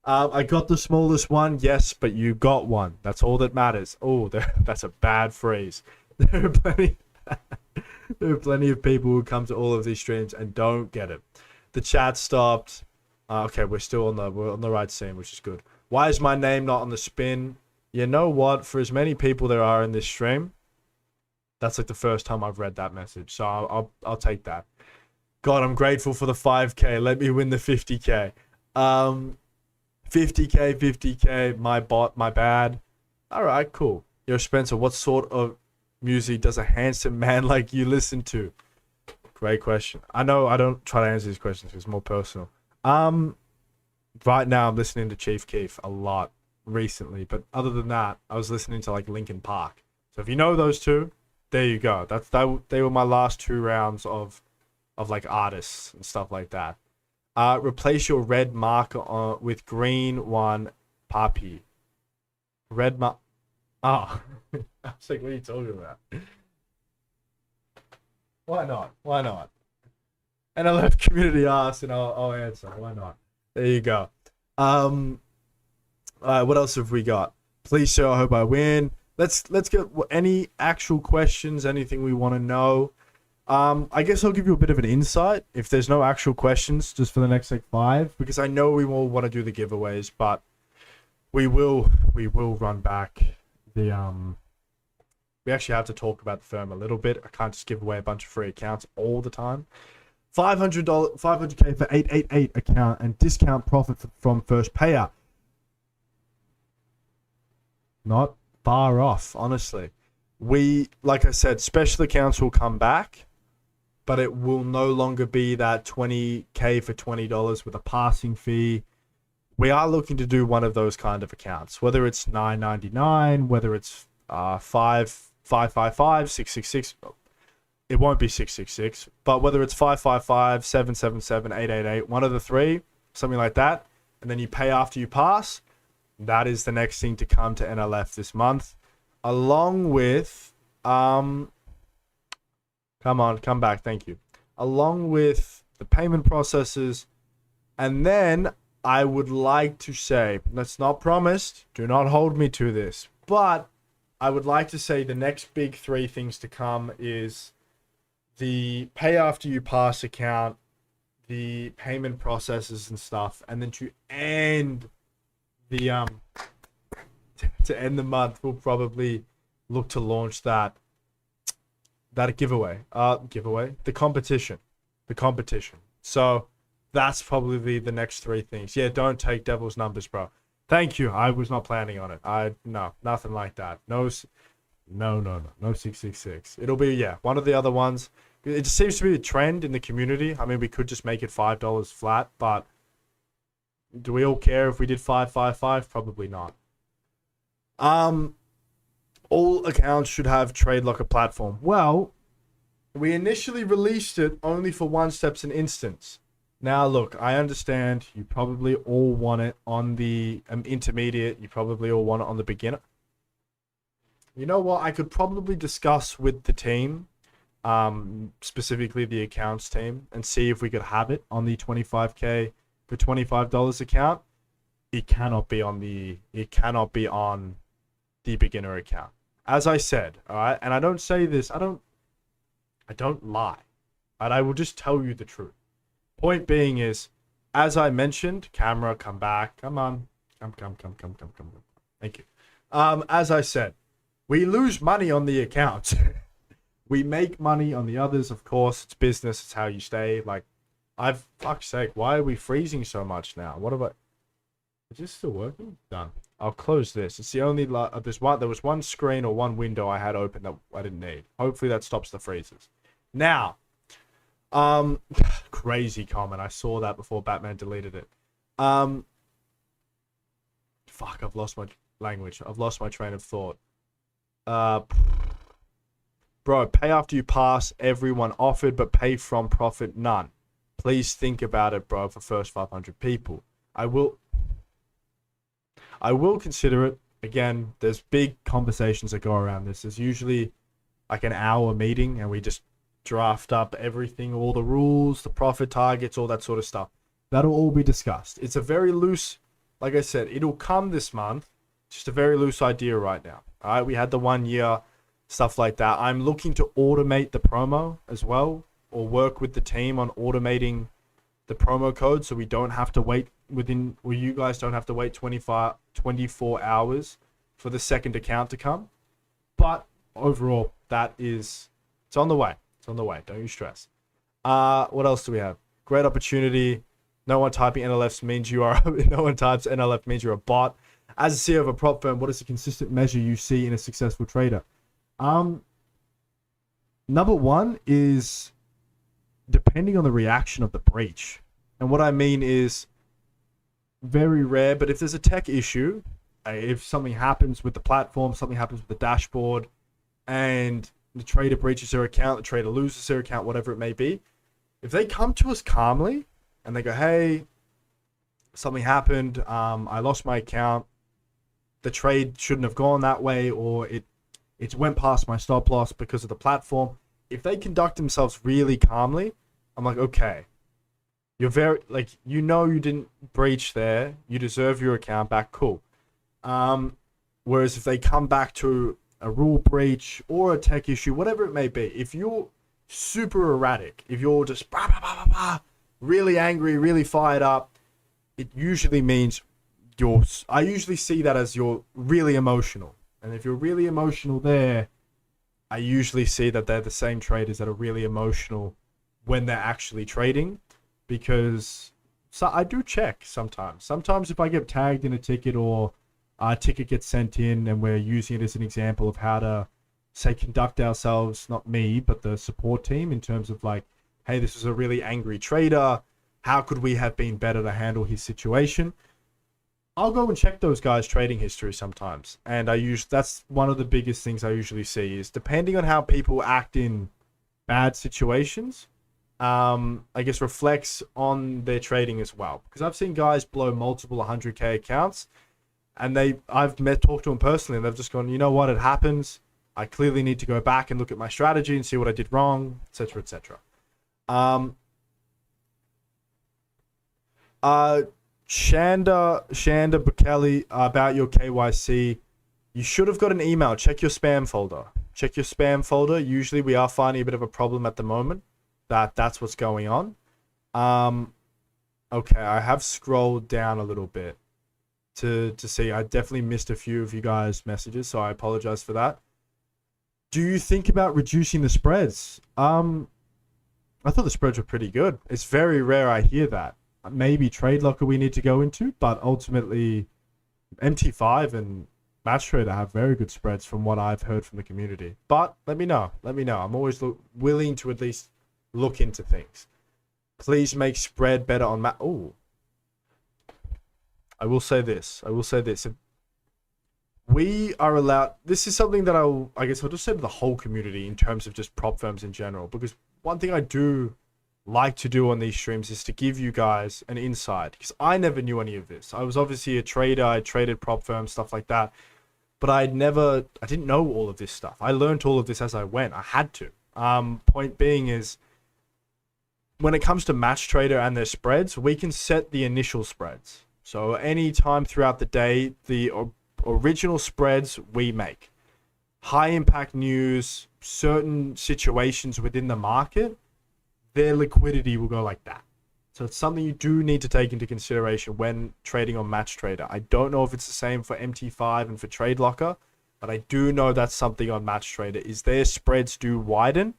I got the smallest one, yes, but you got one. That's all that matters. Oh, that's a bad phrase. There are plenty of people who come to all of these streams and don't get it. The chat stopped. Okay, we're on the right scene, which is good. Why is my name not on the spin? You know what? For as many people there are in this stream, that's like the first time I've read that message. So I'll take that. God, I'm grateful for the 5K. Let me win the 50K. 50K, my bad. All right, cool. Yo, Spencer, what sort of music does a handsome man like you listen to? Great question. I know I don't try to answer these questions. It's more personal. Right now I'm listening to Chief Keef a lot recently, but other than that, I was listening to like Linkin Park. So if you know those two, there you go. They were my last 2 rounds of like artists and stuff like that. Replace your red marker with green one, Papi. Red mark. Oh, I was like, what are you talking about? Why not? Why not? And I left community asked, and I'll answer. Why not? There you go. What else have we got? Please show. I hope I win. Let's get any actual questions. Anything we want to know. I guess I'll give you a bit of an insight if there's no actual questions, just for the next like 5, because I know we will want to do the giveaways, but we will run back the We actually have to talk about the firm a little bit. I can't just give away a bunch of free accounts all the time. $500K for 888 account and discount profit from first payout. Not far off, honestly. Like I said, special accounts will come back, but it will no longer be that 20K for $20 with a passing fee. We are looking to do one of those kind of accounts, whether it's $9.99, whether it's 555, 666. It won't be 666, but whether it's 555, 777, 888, one of the 3, something like that, and then you pay after you pass. That is the next thing to come to NLF this month, along with come back, thank you. Along with the payment processes, and then I would like to say, that's not promised, do not hold me to this, but I would like to say the next big 3 things to come is the pay after you pass account, the payment processes and stuff, and then to end the month, we'll probably look to launch that giveaway. The competition. So that's probably the next 3 things. Yeah, don't take devil's numbers, bro. Thank you. I was not planning on it. No, nothing like that. No 666. It'll be, one of the other ones. It just seems to be a trend in the community. I mean, we could just make it $5 flat, but do we all care if we did 555? Probably not. All accounts should have Trade Locker platform. Well, we initially released it only for one steps and instance. Now, look, I understand you probably all want it on the intermediate. You probably all want it on the beginner. You know what? I could probably discuss with the team, specifically the accounts team, and see if we could have it on the 25K for $25 account. It cannot be on the beginner account. As I said, all right, and I don't say this, I don't lie, but I will just tell you the truth. Point being is, as I mentioned, camera, come back, come on, come. Thank you. As I said, We lose money on the account. We make money on the others, of course. It's business. It's how you stay. Like, fuck's sake, why are we freezing so much now? What about... Is this still working? Done. I'll close this. It's the only... there was one screen or one window I had open that I didn't need. Hopefully that stops the freezes. Now, crazy comment. I saw that before Batman deleted it. Fuck, I've lost my language. I've lost my train of thought. Bro, pay after you pass. Everyone offered, but pay from profit, none. Please think about it, bro, for first 500 people. I will consider it. Again, there's big conversations that go around this. There's usually like an hour meeting, and we just draft up everything, all the rules, the profit targets, all that sort of stuff. That'll all be discussed. It's a very loose, like I said, it'll come this month. Just a very loose idea right now. All right, we had the 1 year, stuff like that. I'm looking to automate the promo as well, or work with the team on automating the promo code so we don't have to wait you guys don't have to wait 24 hours for the second account to come. But overall, it's on the way. It's on the way. Don't you stress. What else do we have? Great opportunity. No one typing NLFs means you are... No one types NLF means you're a bot. As a CEO of a prop firm, what is a consistent measure you see in a successful trader? Number one is depending on the reaction of the breach. And what I mean is very rare, but if there's a tech issue, if something happens with the platform, something happens with the dashboard, and the trader breaches their account, the trader loses their account, whatever it may be, if they come to us calmly and they go, hey, something happened, I lost my account, the trade shouldn't have gone that way, or it went past my stop loss because of the platform. If they conduct themselves really calmly, I'm like, okay, you're very, like, you didn't breach there, you deserve your account back, cool. Whereas if they come back to a rule breach or a tech issue, whatever it may be, if you're super erratic, if you're just really angry, really fired up, it usually means I usually see that as you're really emotional. And if you're really emotional there, I usually see that they're the same traders that are really emotional when they're actually trading, because I do check sometimes. Sometimes if I get tagged in a ticket or a ticket gets sent in and we're using it as an example of how to, say, conduct ourselves, not me, but the support team, in terms of like, hey, this is a really angry trader. How could we have been better to handle his situation? I'll go and check those guys' trading history sometimes. And that's one of the biggest things I usually see is depending on how people act in bad situations, I guess reflects on their trading as well. Because I've seen guys blow multiple 100K accounts, and I've talked to them personally, and they've just gone, you know what, it happens. I clearly need to go back and look at my strategy and see what I did wrong, etc., etc. Shanda Bukeli, about your KYC, you should have got an email. Check your spam folder. Check your spam folder. Usually we are finding a bit of a problem at the moment. That's what's going on. Okay, I have scrolled down a little bit to see. I definitely missed a few of you guys' messages, so I apologize for that. Do you think about reducing the spreads? I thought the spreads were pretty good. It's very rare I hear that. Maybe Trade Locker we need to go into, but ultimately MT5 and Match Trader have very good spreads from what I've heard from the community. But let me know. I'm always willing to at least look into things. Please make spread better on I will say this. We are allowed... This is something that I guess I'll just say to the whole community in terms of just prop firms in general. Because one thing I do like to do on these streams is to give you guys an insight. Because I never knew any of this. I was obviously a trader. I traded prop firms, stuff like that. But I didn't know all of this stuff. I learned all of this as I went. I had to. Point being is, when it comes to Match Trader and their spreads, we can set the initial spreads. So any time throughout the day, the original spreads we make. High impact news, certain situations within the market, their liquidity will go like that. So it's something you do need to take into consideration when trading on Match Trader. I don't know if it's the same for MT5 and for Trade Locker, but I do know that's something on Match Trader is their spreads do widen,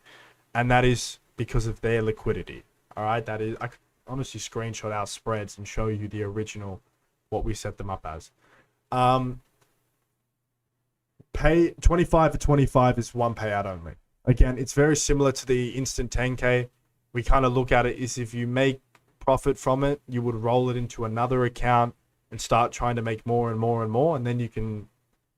and that is because of their liquidity. All right, that is, I could honestly screenshot our spreads and show you the original, what we set them up as. Pay 25 for 25 is one payout only. Again, it's very similar to the instant 10K. We kind of look at it as if you make profit from it, you would roll it into another account and start trying to make more and more and more, and then you can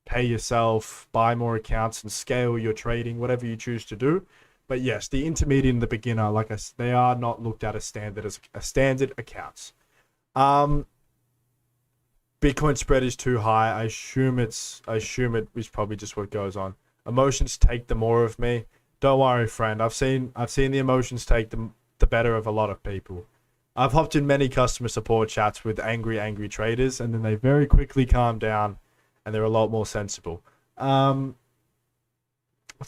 pay yourself, buy more accounts, and scale your trading, whatever you choose to do. But yes, the intermediate and the beginner, like I said, they are not looked at as standard accounts. Bitcoin spread is too high. I assume it is probably just what goes on. Emotions take the more of me. Don't worry, friend. I've seen the emotions take the better of a lot of people. I've hopped in many customer support chats with angry traders, and then they very quickly calm down, and they're a lot more sensible. What's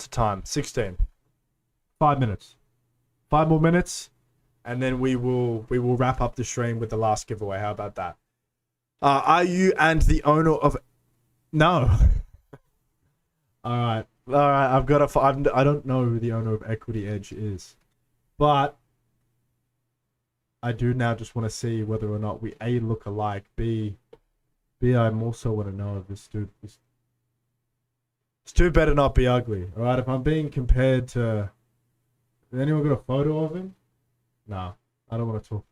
the time? 16. 5 minutes. 5 more minutes, and then we will wrap up the stream with the last giveaway. How about that? Are you and the owner of... No. All right. I've got to... I don't know who the owner of Equity Edge is, but I do now just want to see whether or not we A, look alike, B, I'm also want to know if this dude... This dude better not be ugly. All right. If I'm being compared to... Has anyone got a photo of him? No. I don't want to talk.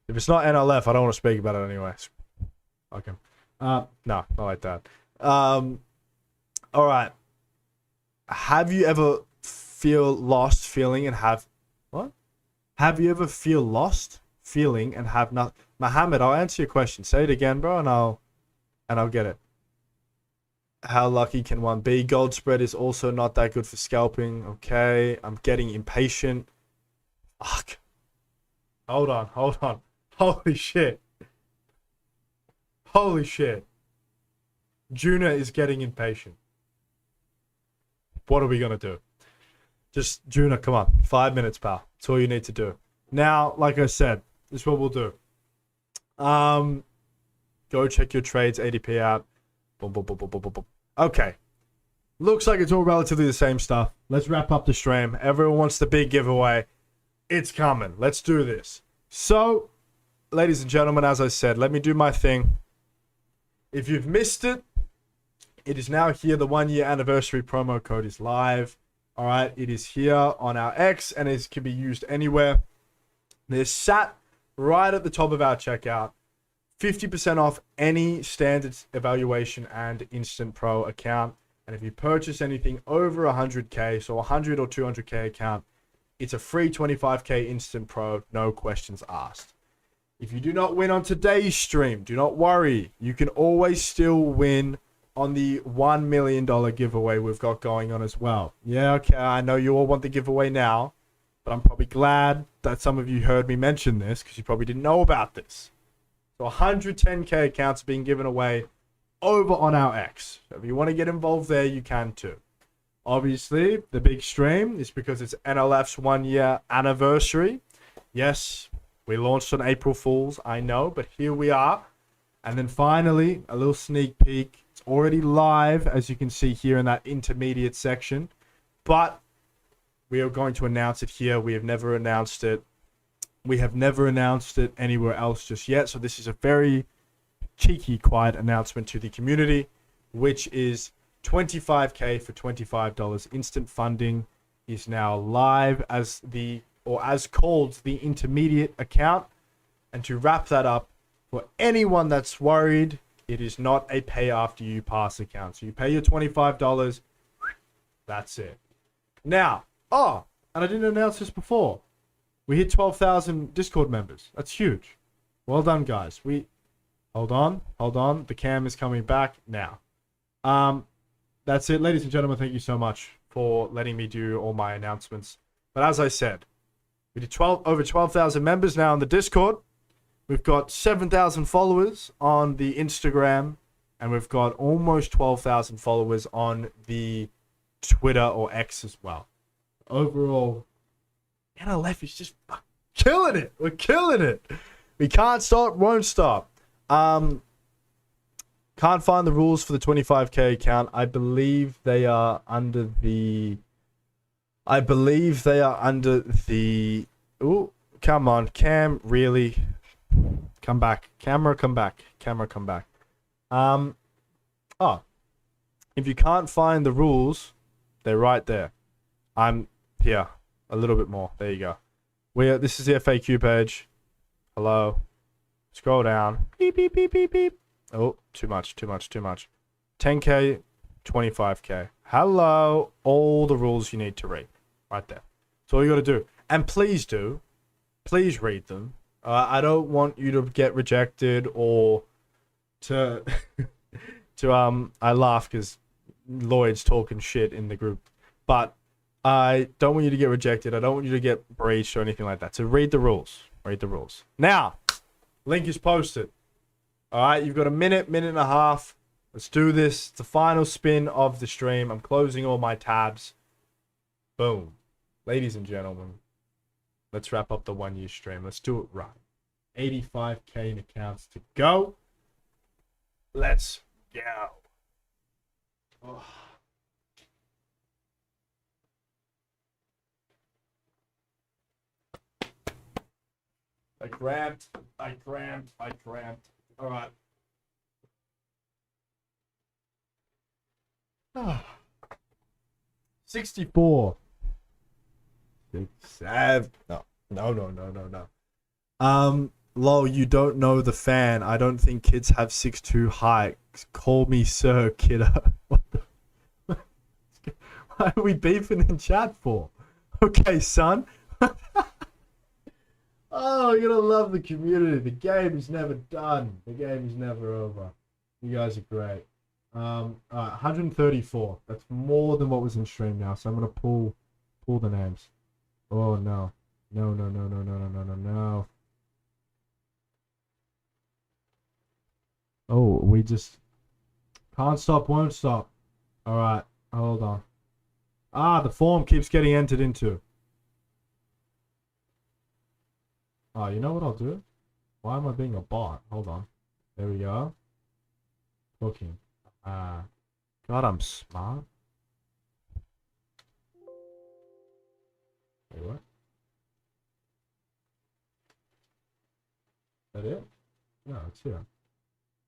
If it's not NLF, I don't want to speak about it anyways. Okay. No, not like that. All right. Have you ever feel lost feeling and have... What? Have you ever feel lost feeling and have not... Mohammed, I'll answer your question. Say it again, bro, and I'll get it. How lucky can one be? Gold spread is also not that good for scalping. Okay. I'm getting impatient. Fuck. Hold on. Holy shit. Juna is getting impatient. What are we going to do? Just, Juna, come on. 5 minutes, pal. That's all you need to do. Now, like I said, this is what we'll do. Go check your trades, ADP out. Boom, boom, boom, boom, boom, boom, boom. Okay. Looks like it's all relatively the same stuff. Let's wrap up the stream. Everyone wants the big giveaway. It's coming. Let's do this. So, ladies and gentlemen, as I said, let me do my thing. If you've missed it, it is now here. The 1 year anniversary promo code is live. All right. It is here on our X, and it can be used anywhere. They're sat right at the top of our checkout. 50% off any standard evaluation and instant pro account. And if you purchase anything over 100K, so 100 or 200K account, it's a free 25K instant pro, no questions asked. If you do not win on today's stream, do not worry. You can always still win on the $1 million giveaway we've got going on as well. Yeah, okay, I know you all want the giveaway now, but I'm probably glad that some of you heard me mention this because you probably didn't know about this. So 110K accounts are being given away over on our X. So if you want to get involved there, you can too. Obviously, the big stream is because it's NLF's 1 year anniversary. Yes, we launched on April Fools, I know, but here we are. And then finally, a little sneak peek. It's already live, as you can see here in that intermediate section. But we are going to announce it here. We have never announced it. We have never announced it anywhere else just yet. So this is a very cheeky, quiet announcement to the community, which is 25K for $25. Instant funding is now live as called the intermediate account. And to wrap that up, for anyone that's worried, it is not a pay after you pass account. So you pay your $25. That's it. Now, and I didn't announce this before. We hit 12,000 Discord members. That's huge. Well done, guys. Hold on. The cam is coming back now. That's it, ladies and gentlemen. Thank you so much for letting me do all my announcements. But as I said, we did over 12,000 members now on the Discord. We've got 7,000 followers on the Instagram, and we've got almost 12,000 followers on the Twitter or X as well. Overall, NLF is just killing it. We're killing it. We can't stop, won't stop. Can't find the rules for the 25k account. I believe they are under the... Ooh, come on, Cam, really? Come back. Camera, come back. Camera, come back. Oh. If you can't find the rules, they're right there. I'm here. A little bit more. There you go. This is the FAQ page. Hello. Scroll down. Beep, beep, beep, beep, beep. Oh, too much, too much, too much. 10k, 25k. Hello. All the rules you need to read. Right there. That's all you got to do. And please do. Please read them. I don't want you to get rejected or to... I laugh because Lloyd's talking shit in the group. But I don't want you to get rejected. I don't want you to get breached or anything like that. So read the rules. Read the rules. Now, link is posted. Alright, you've got a minute, minute and a half. Let's do this. It's the final spin of the stream. I'm closing all my tabs. Boom. Ladies and gentlemen, let's wrap up the 1 year stream. Let's do it right. 85k in accounts to go. Let's go. Oh. I cramped. All right. Oh. 64. 67. No. Lol, you don't know the fan. I don't think kids have 6'2" height. Call me Sir Kiddo. What the... Why are we beefing in chat for? Okay, son. Oh, you're gonna love the community. The game is never done. The game is never over. You guys are great. 134. That's more than what was in stream now. So I'm gonna pull the names. Oh no. No. Oh, we just can't stop, won't stop. All right, hold on. The form keeps getting entered into. Oh, you know what I'll do? Why am I being a bot? Hold on. There we go. Booking. God, I'm smart. Wait, what? Is that it? No, it's here.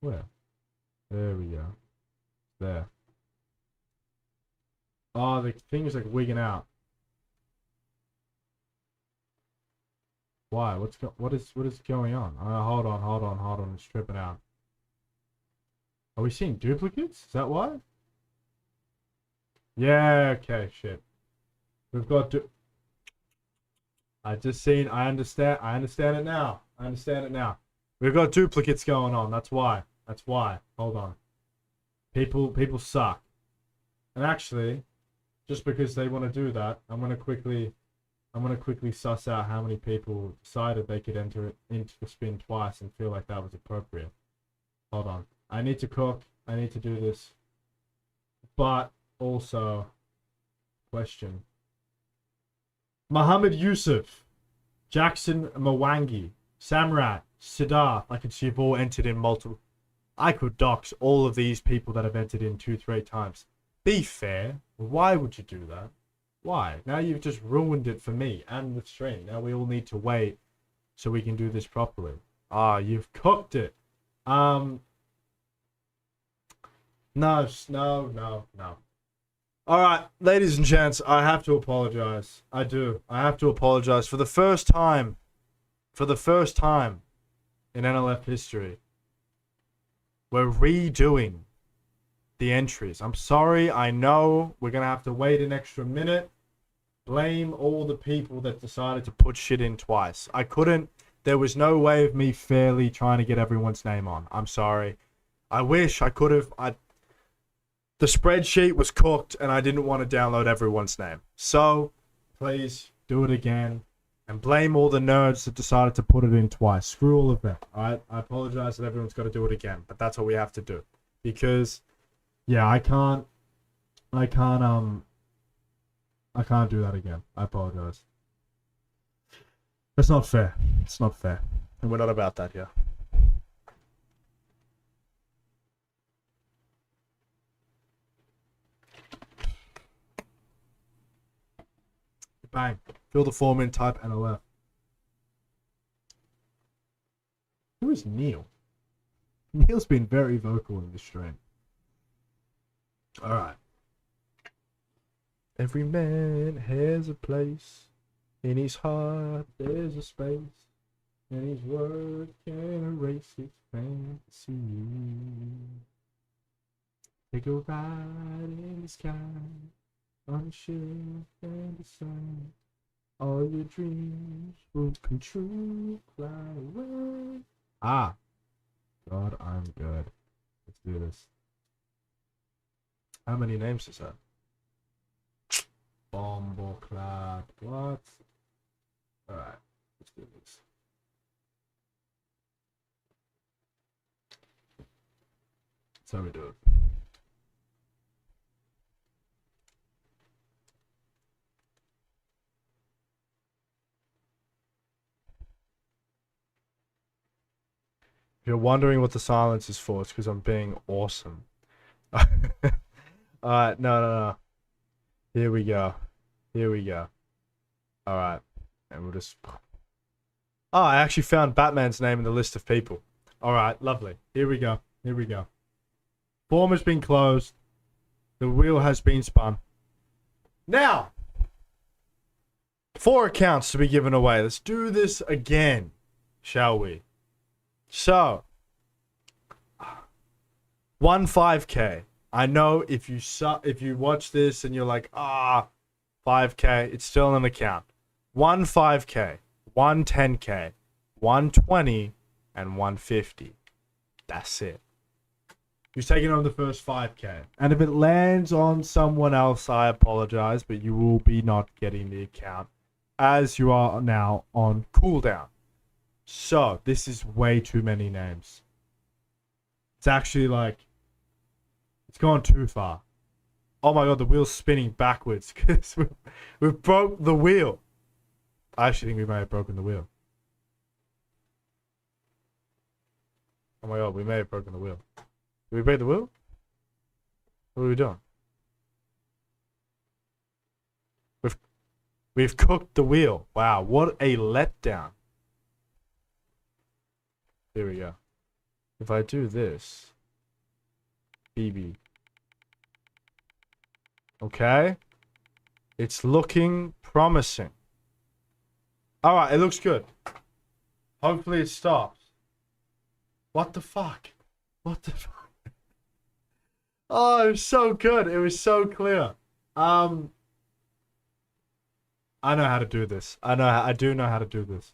Where? There we go. There. Oh, the thing is like wigging out. Why? What is going on? Hold on. It's tripping out. Are we seeing duplicates? Is that why? Yeah. Okay. Shit. We've got to. I understand it now. We've got duplicates going on. That's why. Hold on. People suck. And actually, just because they want to do that, I'm gonna quickly suss out how many people decided they could enter it into the spin twice and feel like that was appropriate. Hold on. I need to cook. I need to do this. But also, question. Muhammad Yusuf, Jackson Mwangi, Samrat, Siddharth. I can see you've all entered in multiple. I could dox all of these people that have entered in 2-3 times. Be fair. Why would you do that? Why? Now you've just ruined it for me and the stream. Now we all need to wait so we can do this properly. You've cooked it. No. Alright, ladies and gents, I have to apologize. I do. I have to apologize for the first time in NLF history. We're redoing the entries. I'm sorry. I know we're going to have to wait an extra minute. Blame all the people that decided to put shit in twice. I couldn't. There was no way of me fairly trying to get everyone's name on. I'm sorry. I wish I could have. The spreadsheet was cooked and I didn't want to download everyone's name. So, please do it again. And blame all the nerds that decided to put it in twice. Screw all of them. Alright? I apologize that everyone's got to do it again. But that's what we have to do. Because, yeah, I can't do that again. I apologize. That's not fair. It's not fair. And we're not about that here. Bang. Fill the form in, type NLF. Who is Neil? Neil's been very vocal in this stream. Alright. Every man has a place. In his heart there's a space. And his word can erase his fantasy. Take a ride in the sky. On a ship and the sun. All your dreams will come true. Fly away. Ah. God, I'm good. Let's do this. How many names is that? Bomboclad. What? Alright. Let's do this. That's how we do it. If you're wondering what the silence is for, it's because I'm being awesome. Alright, no. Here we go. Alright. And we'll just... Oh, I actually found Batman's name in the list of people. Alright, lovely. Here we go. Form has been closed. The wheel has been spun. Now, 4 accounts to be given away. Let's do this again, shall we? So, 5K. I know if you watch this and you're like, 5K, it's still an account. 5K, 10K, 120, and 150. That's it. Who's taking on the first 5K? And if it lands on someone else, I apologize, but you will be not getting the account as you are now on cooldown. So, this is way too many names. It's actually like, it's gone too far. Oh my god, the wheel's spinning backwards because we've broke the wheel. I actually think we may have broken the wheel. Oh my god, we may have broken the wheel. Did we break the wheel? What are we doing? We've cooked the wheel. Wow, what a letdown. There we go. If I do this, BB. Okay. It's looking promising. Alright, it looks good. Hopefully it stops. What the fuck? What the fuck? Oh, it was so good. It was so clear. I know how to do this. I do know how to do this.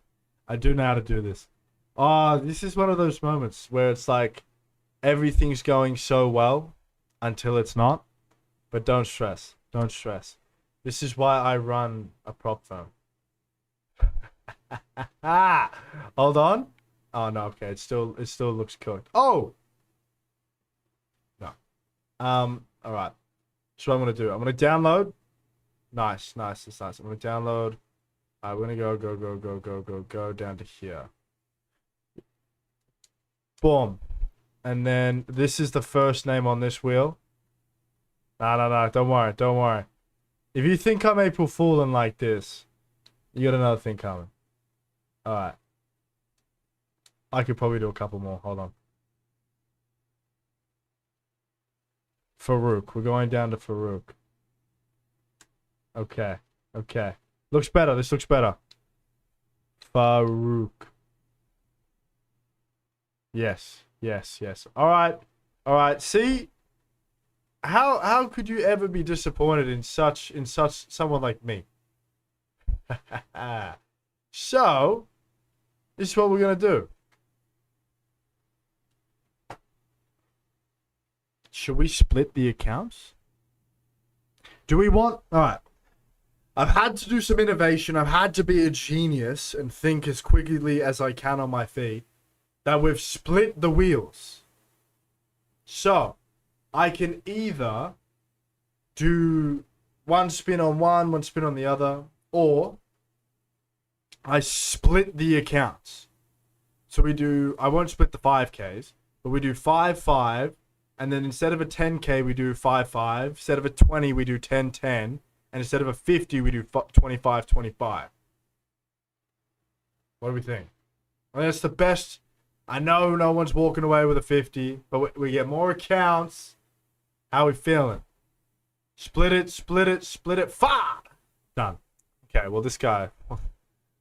I do know how to do this. Oh, this is one of those moments where it's like everything's going so well until it's not. But don't stress. Don't stress. This is why I run a prop firm. Hold on. Oh no, okay. It still looks cooked. Oh. No. Alright. So what I'm gonna do. I'm gonna download. Nice. That's nice. I'm gonna download. Alright, we're gonna go down to here. Boom. And then this is the first name on this wheel. No. Don't worry. If you think I'm April Foolin' like this, you got another thing coming. Alright. I could probably do a couple more. Hold on. Farouk. We're going down to Farouk. Okay. Looks better. This looks better. Farouk. Yes. Alright. See? How could you ever be disappointed in such someone like me? So, this is what we're gonna do. Should we split the accounts? Do we want... Alright. I've had to do some innovation. I've had to be a genius and think as quickly as I can on my feet. That we've split the wheels. So, I can either do one spin on one spin on the other, or I split the accounts. So we do, I won't split the 5Ks, but we do 5, and then instead of a 10K, we do 5. Instead of a 20, we do 10. And instead of a 50, we do 25, 25. What do we think? I mean, that's the best. I know no one's walking away with a 50, but we get more accounts. How we feeling? Split it, split it, split it. Fire! Done. Okay, well, this guy.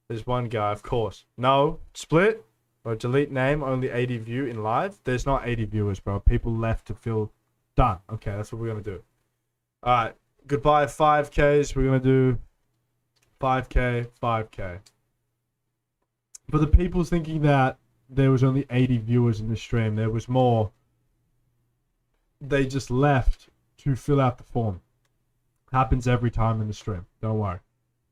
There's one guy, of course. No, split or delete name, only 80 view in live. There's not 80 viewers, bro. People left to fill. Done. Okay, that's what we're going to do. All right. Goodbye, 5Ks. We're going to do 5K, 5K. For the people thinking that there was only 80 viewers in the stream, there was more. They just left to fill out the form. Happens every time in the stream. Don't worry.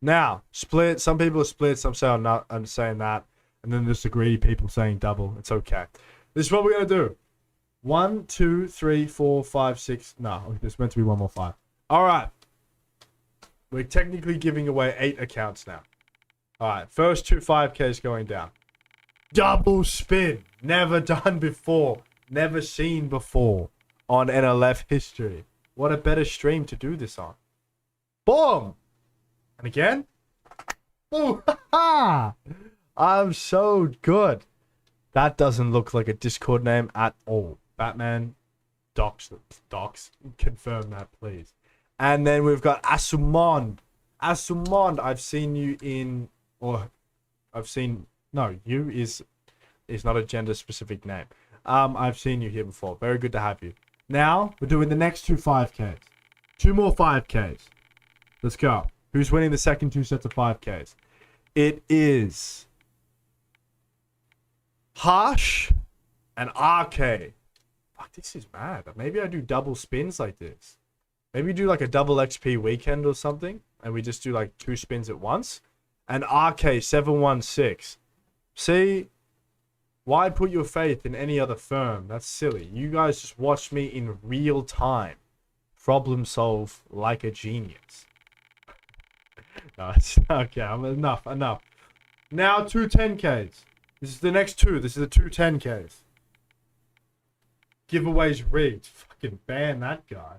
Now, split. Some people are split. Some say I'm saying that. And then there's the greedy people saying double. It's okay. This is what we're going to do. 1, 2, 3, 4, 5, 6. No, there's meant to be one more 5. All right. We're technically giving away 8 accounts now. All right. First 2 5Ks going down. Double spin. Never done before. Never seen before on NLF history. What a better stream to do this on. Boom. And again. Ooh, ha-ha. I'm so good. That doesn't look like a Discord name at all. Batman. Docs. Confirm that, please. And then we've got Asumond. Asumond, I've seen you in... Or I've seen... No, you is not a gender-specific name. I've seen you here before. Very good to have you. Now, we're doing the next 2 5Ks. 2 more 5Ks. Let's go. Who's winning the second 2 sets of 5Ks? It is... Harsh and RK. Fuck, this is mad. Maybe I do double spins like this. Maybe do like a double XP weekend or something. And we just do like 2 spins at once. And RK716. See? Why put your faith in any other firm? That's silly. You guys just watch me in real time. Problem solve like a genius. No, it's okay. Enough. Now 2 10Ks. This is the next 2. This is the 2 10Ks. Giveaways rigged. Fucking ban that guy.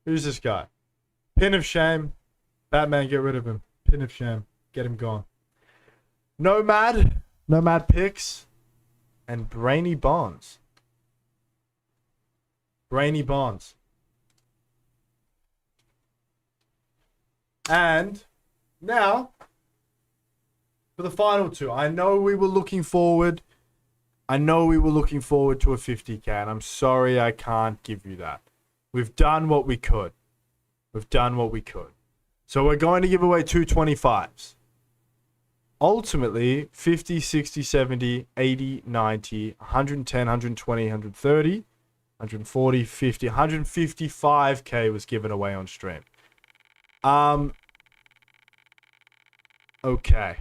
Who's this guy? Pin of shame. Batman, get rid of him. Pin of shame. Get him gone. Nomad picks. And Brainy Bonds. Brainy Bonds. And now, for the final 2, I know we were looking forward to a 50K, and I'm sorry I can't give you that. We've done what we could. So we're going to give away 2 25s. Ultimately, 50, 60, 70, 80, 90, 110, 120, 130, 140, 50, 155K was given away on stream. Okay.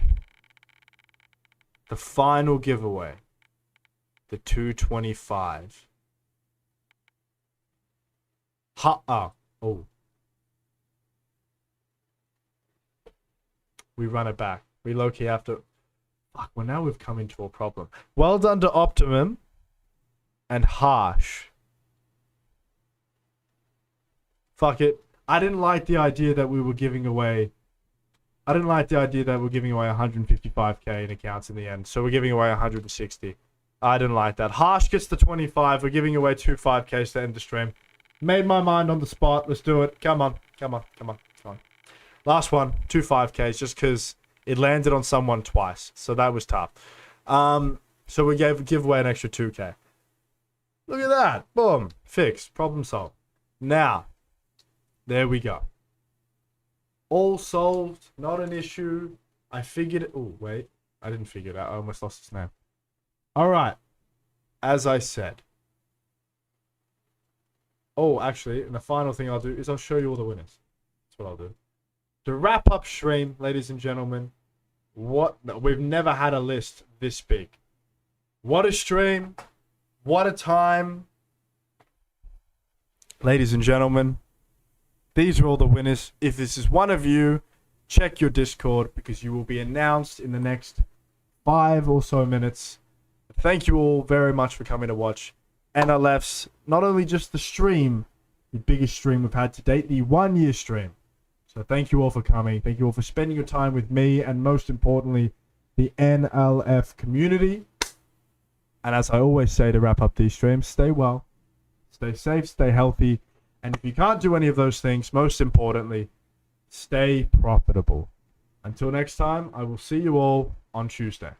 The final giveaway. The 225. Oh. We run it back. We low-key have to... Fuck, well now we've come into a problem. Well done to Optimum and Harsh. Fuck it. I didn't like the idea that we were giving away... 155K in accounts in the end. So we're giving away 160. I didn't like that. Harsh gets the 25. We're giving away 2 5Ks to end the stream. Made my mind on the spot. Let's do it. Come on. Last one. 2 5Ks just because it landed on someone twice. So that was tough. So we give away an extra 2K. Look at that. Boom. Fixed. Problem solved. Now, there we go. All solved. Not an issue. I figured it. Oh, wait. I didn't figure it out. I almost lost its name. All right. As I said. Oh, actually, and the final thing I'll do is I'll show you all the winners. That's what I'll do. The wrap-up stream, ladies and gentlemen. We've never had a list this big. What a stream. What a time. Ladies and gentlemen. These are all the winners. If this is one of you, check your Discord because you will be announced in the next 5 or so minutes. Thank you all very much for coming to watch NLF's, not only just the stream, the biggest stream we've had to date, the 1-year stream. So thank you all for coming. Thank you all for spending your time with me, and most importantly, the NLF community. And as I always say to wrap up these streams, stay well, stay safe, stay healthy. And if you can't do any of those things, most importantly, stay profitable. Until next time, I will see you all on Tuesday.